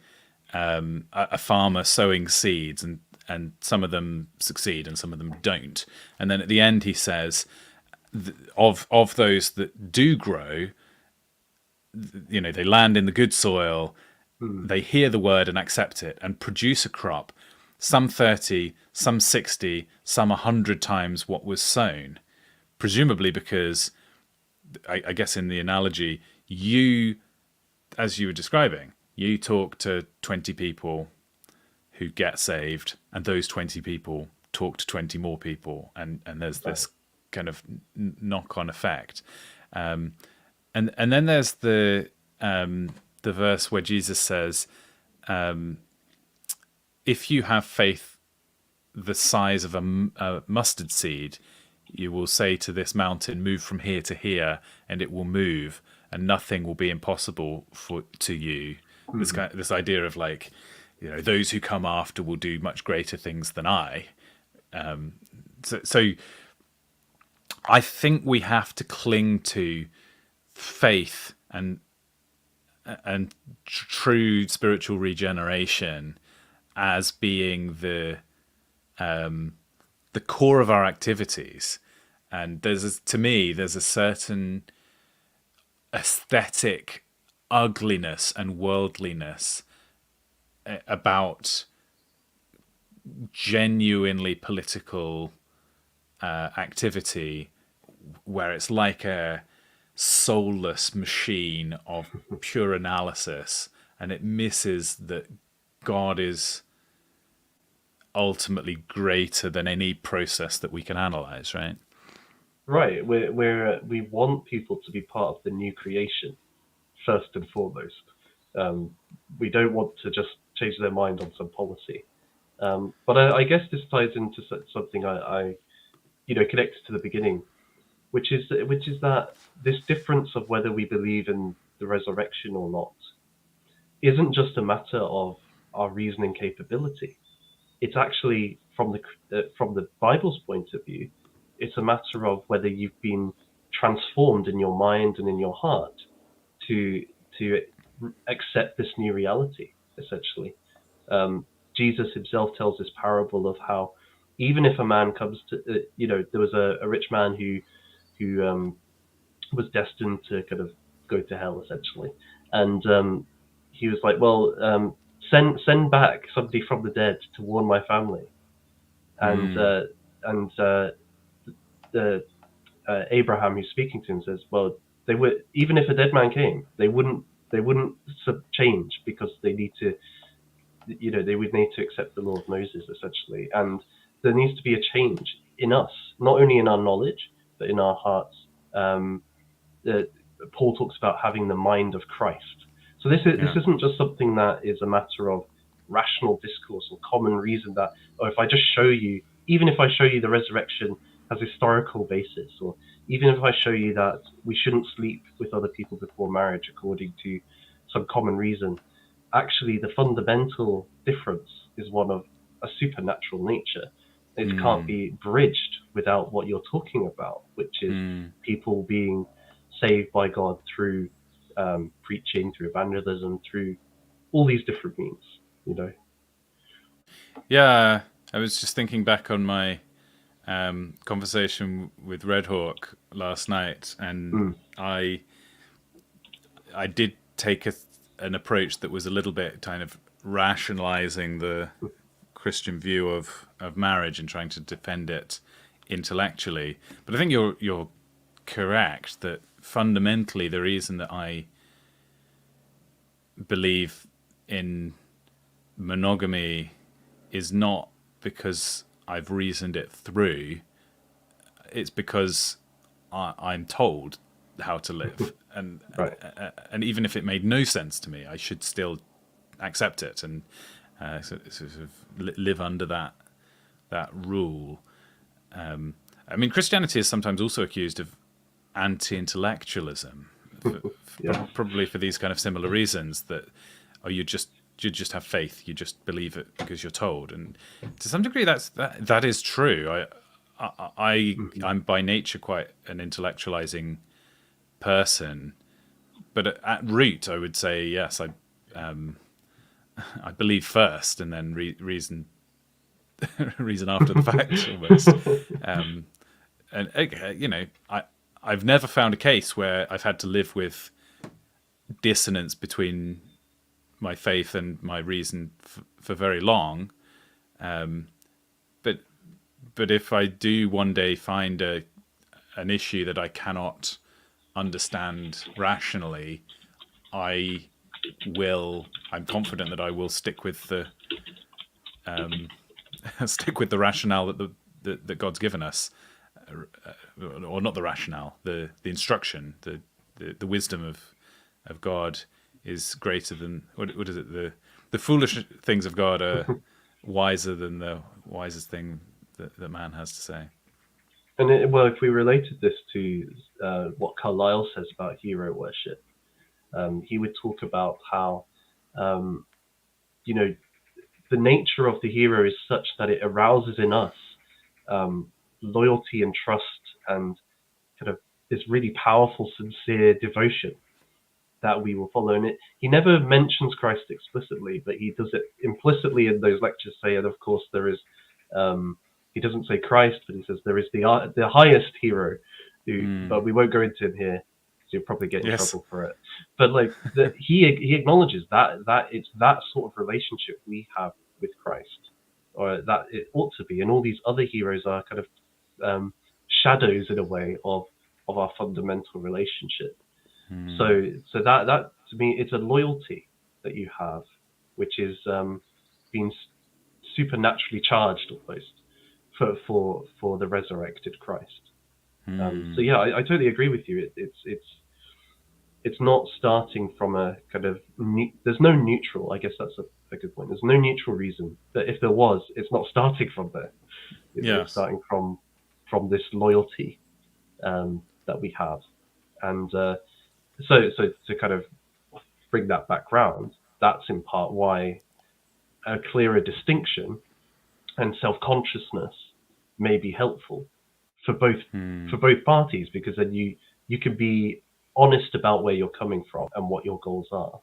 a farmer sowing seeds, and some of them succeed and some of them don't. And then at the end he says, of those that do grow, they land in the good soil, they hear the word and accept it and produce a crop, some 30, some 60, some 100 times what was sown. Presumably because, I guess in the analogy, as you were describing, you talk to 20 people who get saved, and those 20 people talk to 20 more people, and there's this kind of knock-on effect. And then there's the verse where Jesus says, if you have faith the size of a mustard seed, you will say to this mountain, move from here to here, and it will move, and nothing will be impossible to you. This idea of, like, those who come after will do much greater things than I. So I think we have to cling to faith and true spiritual regeneration as being the core of our activities. And to me there's a certain aesthetic ugliness and worldliness about genuinely political activity, where it's like a soulless machine of pure analysis, and it misses that God is ultimately greater than any process that we can analyze, right? Right. We want people to be part of the new creation first and foremost. We don't want to just change their mind on some policy. But I guess this ties into something I connected to the beginning, which is that this difference of whether we believe in the resurrection or not isn't just a matter of our reasoning capability. It's actually, from the Bible's point of view, it's a matter of whether you've been transformed in your mind and in your heart to accept this new reality, essentially. Jesus himself tells this parable of how even if a man comes to, there was a rich man who was destined to kind of go to hell, essentially. And he was like, well, send back somebody from the dead to warn my family. And Abraham, who's speaking to him, says, well, they would, even if a dead man came, they wouldn't change, because they need to, they would need to accept the law of Moses, essentially. And there needs to be a change in us, not only in our knowledge, but in our hearts. Paul talks about having the mind of Christ. So this isn't just something that is a matter of rational discourse or common reason that, or if I just show you, even if I show you the resurrection has historical basis, or even if I show you that we shouldn't sleep with other people before marriage according to some common reason, actually the fundamental difference is one of a supernatural nature. It can't be bridged without what you're talking about, which is people being saved by God through preaching, through evangelism, through all these different means, Yeah, I was just thinking back on my conversation with Red Hawk last night, and I did take an approach that was a little bit kind of rationalizing the Christian view of marriage and trying to defend it intellectually. But I think you're correct that fundamentally the reason that I believe in monogamy is not because I've reasoned it through, it's because I'm told how to live, Right. and even if it made no sense to me, I should still accept it and sort of live under that rule. I mean, Christianity is sometimes also accused of anti-intellectualism, Yeah. probably for these kind of similar reasons. That you just have faith, you just believe it because you're told, and to some degree that is true. I'm by nature quite an intellectualizing person, but at root, I would say yes. I believe first, and then reason reason after the fact, almost. And I've never found a case where I've had to live with dissonance between my faith and my reason for very long. But if I do one day find an issue that I cannot understand rationally, I'm confident that I will stick with the rationale that God's given us, or not the rationale, the instruction, the wisdom of God is greater than what is it? The foolish things of God are wiser than the wisest thing that man has to say. And if we related this to what Carlyle says about hero worship, he would talk about how, the nature of the hero is such that it arouses in us loyalty and trust and kind of this really powerful, sincere devotion that we will follow. And he never mentions Christ explicitly, but he does it implicitly in those lectures, saying, of course, there is, he doesn't say Christ, but he says there is the highest hero, but we won't go into him here, because you'll probably get in trouble for it. But he acknowledges that it's that sort of relationship we have with Christ, or that it ought to be, and all these other heroes are kind of shadows in a way of our fundamental relationship. So that to me, it's a loyalty that you have, which is being supernaturally charged almost for the resurrected Christ. So yeah, I totally agree with you. It's not starting from a kind of there's no neutral. I guess that's a good point. There's no neutral reason. That if there was, it's not starting from there. It's starting from this loyalty that we have, and so to kind of bring that back round, that's in part why a clearer distinction and self-consciousness may be helpful for both parties, because then you can be honest about where you're coming from and what your goals are,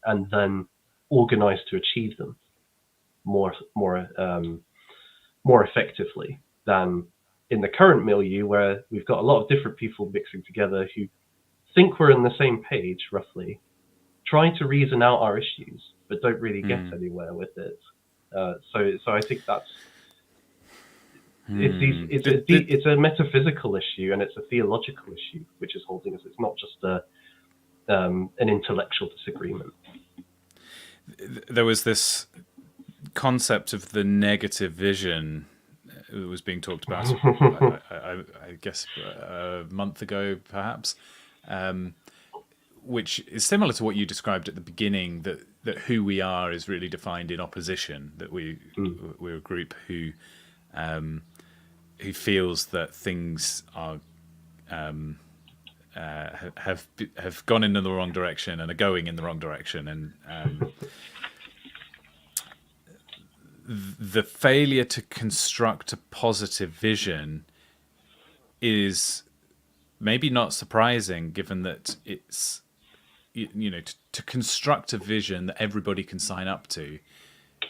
and then organize to achieve them more effectively than in the current milieu, where we've got a lot of different people mixing together who think we're on the same page, roughly, trying to reason out our issues, but don't really get anywhere with it. So I think that's it's a metaphysical issue, and it's a theological issue which is holding us. It's not just an intellectual disagreement. There was this concept of the negative vision that was being talked about, I guess, a month ago, perhaps, which is similar to what you described at the beginning, that who we are is really defined in opposition, that we're a group who feels that things are have gone in the wrong direction and are going in the wrong direction, and the failure to construct a positive vision is maybe not surprising, given that it's to construct a vision that everybody can sign up to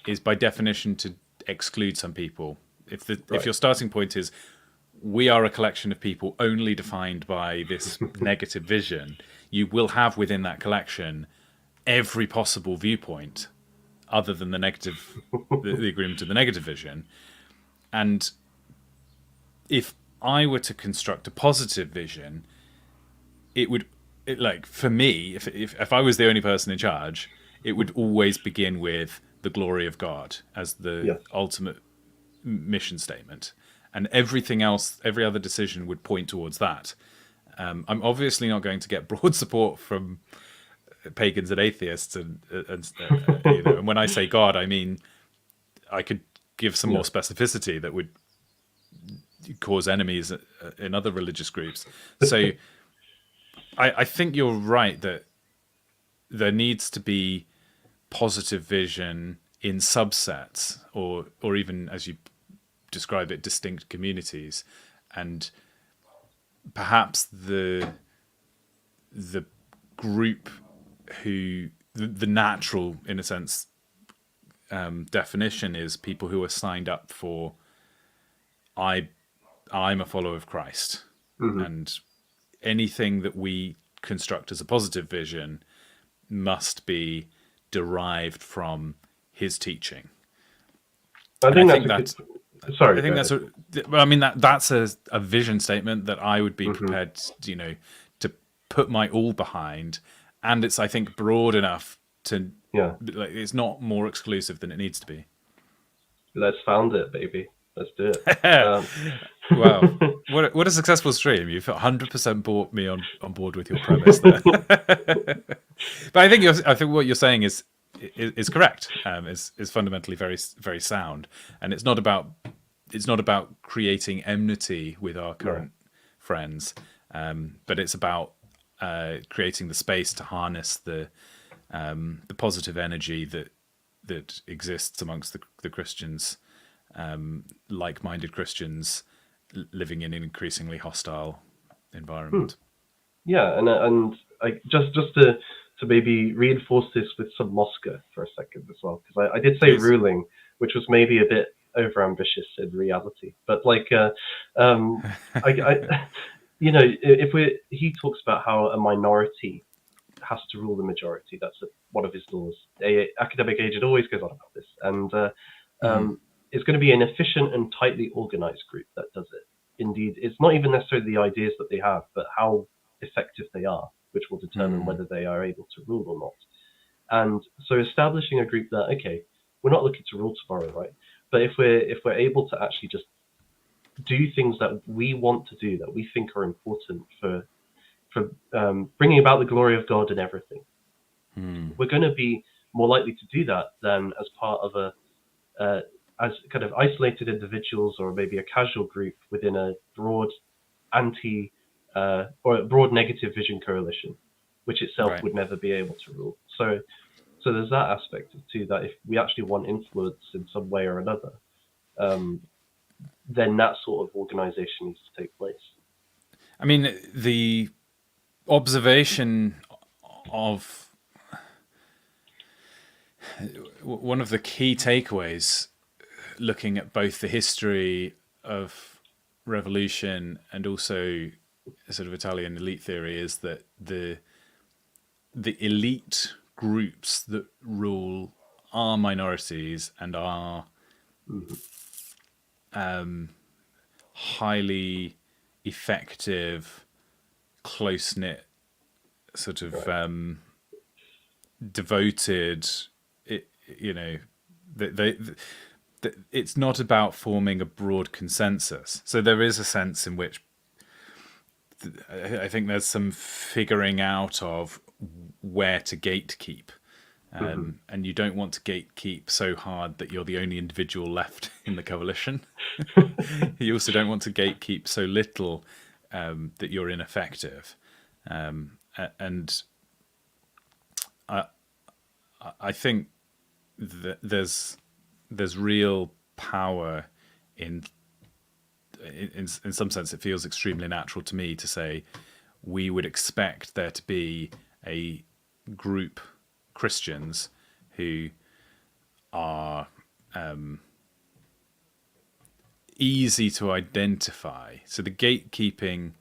is by definition to exclude some people. If your starting point is we are a collection of people only defined by this negative vision, you will have within that collection every possible viewpoint other than the negative, the agreement of the negative vision. And if I were to construct a positive vision, for me, if I was the only person in charge, it would always begin with the glory of God as the ultimate mission statement, and everything else, every other decision would point towards that. I'm obviously not going to get broad support from pagans and atheists, and and when I say God, I mean I could give some more specificity that would cause enemies in other religious groups. So I think you're right that there needs to be positive vision in subsets, or even, as you describe it, distinct communities, and perhaps the group who the natural, in a sense, definition is people who are signed up for I'm a follower of Christ, and anything that we construct as a positive vision must be derived from his teaching. I think that's sorry. I think that's that's a vision statement that I would be prepared, to put my all behind, and it's, I think, broad enough to it's not more exclusive than it needs to be. Let's found it, baby. Let's do it. Wow, what a successful stream! You've 100% brought me on board with your premise there. But I think what you're saying is correct. Is fundamentally very, very sound, and it's not about creating enmity with our current friends, but it's about creating the space to harness the positive energy that exists amongst the Christians, like-minded Christians living in an increasingly hostile environment. Yeah, and I just to maybe reinforce this with some Mosca for a second as well, because I did say Please. ruling, which was maybe a bit overambitious in reality, but he talks about how a minority has to rule the majority. That's one of his laws. Academic Agent always goes on about this, and it's going to be an efficient and tightly organized group that does it. Indeed, it's not even necessarily the ideas that they have, but how effective they are, which will determine whether they are able to rule or not. And so establishing a group that, okay, we're not looking to rule tomorrow, right? But if we're able to actually just do things that we want to do, that we think are important for bringing about the glory of God in everything, we're going to be more likely to do that than as part of as kind of isolated individuals, or maybe a casual group within a broad or a broad negative vision coalition, which itself would never be able to rule. So there's that aspect too, that if we actually want influence in some way or another, then that sort of organization needs to take place. I mean, the observation of one of the key takeaways, looking at both the history of revolution and also sort of Italian elite theory, is that the elite groups that rule are minorities and are highly effective, close-knit, sort of devoted. It's not about forming a broad consensus. So there is a sense in which I think there's some figuring out of where to gatekeep. And you don't want to gatekeep so hard that you're the only individual left in the coalition. You also don't want to gatekeep so little that you're ineffective. And I think that there's real power in some sense. It feels extremely natural to me to say we would expect there to be a group Christians who are easy to identify. So the gatekeeping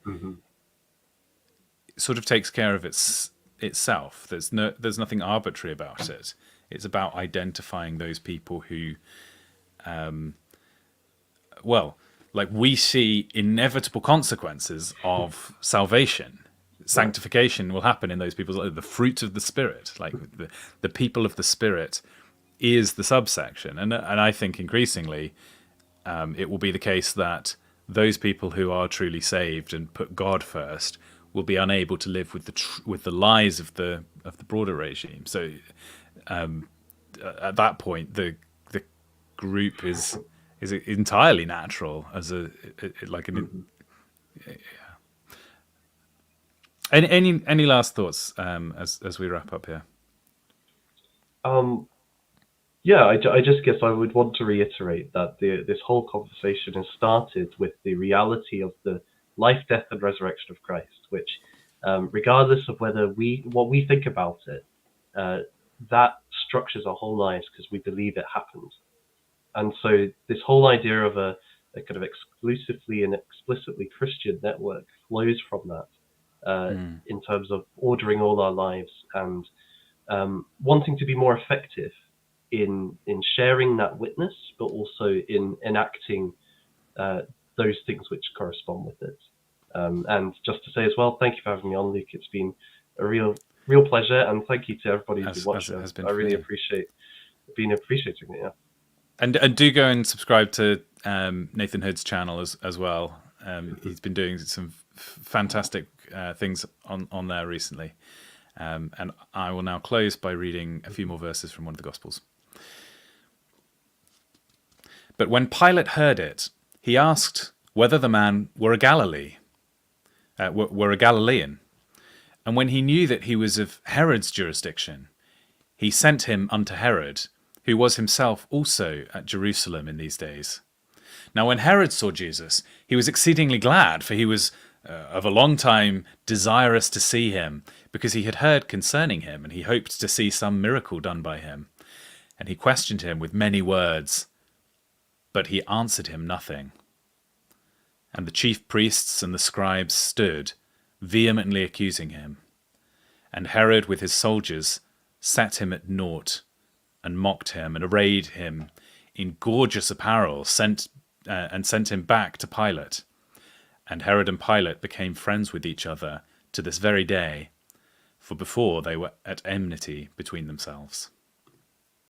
sort of takes care of itself. There's nothing arbitrary about it. It's about identifying those people who, we see inevitable consequences of salvation. Sanctification will happen in those people. The fruit of the Spirit, like the people of the Spirit, is the subsection. And I think increasingly, it will be the case that those people who are truly saved and put God first will be unable to live with the lies of the broader regime. So at that point, the group is entirely natural as any last thoughts as we wrap up here? Yeah, I just guess I would want to reiterate that this whole conversation has started with the reality of the life, death, and resurrection of Christ, which, regardless of what we think about it, that structures our whole lives because we believe it happened. And so this whole idea of a kind of exclusively and explicitly Christian network flows from that, in terms of ordering all our lives and wanting to be more effective in sharing that witness, but also in enacting those things which correspond with it. And just to say as well, thank you for having me on, Luke. It's been a real pleasure, and thank you to everybody who's been watching. I really appreciating it. Yeah. And do go and subscribe to Nathan Hood's channel as well. He's been doing some fantastic things on there recently. And I will now close by reading a few more verses from one of the Gospels. But when Pilate heard it, he asked whether the man were a Galilean. And when he knew that he was of Herod's jurisdiction, he sent him unto Herod, who was himself also at Jerusalem in these days. Now when Herod saw Jesus, he was exceedingly glad, for he was of a long time desirous to see him, because he had heard concerning him, and he hoped to see some miracle done by him. And he questioned him with many words, but he answered him nothing. And the chief priests and the scribes stood, vehemently accusing him. And Herod with his soldiers set him at naught, and mocked him, and arrayed him in gorgeous apparel, and sent him back to Pilate. And Herod and Pilate became friends with each other to this very day, for before they were at enmity between themselves.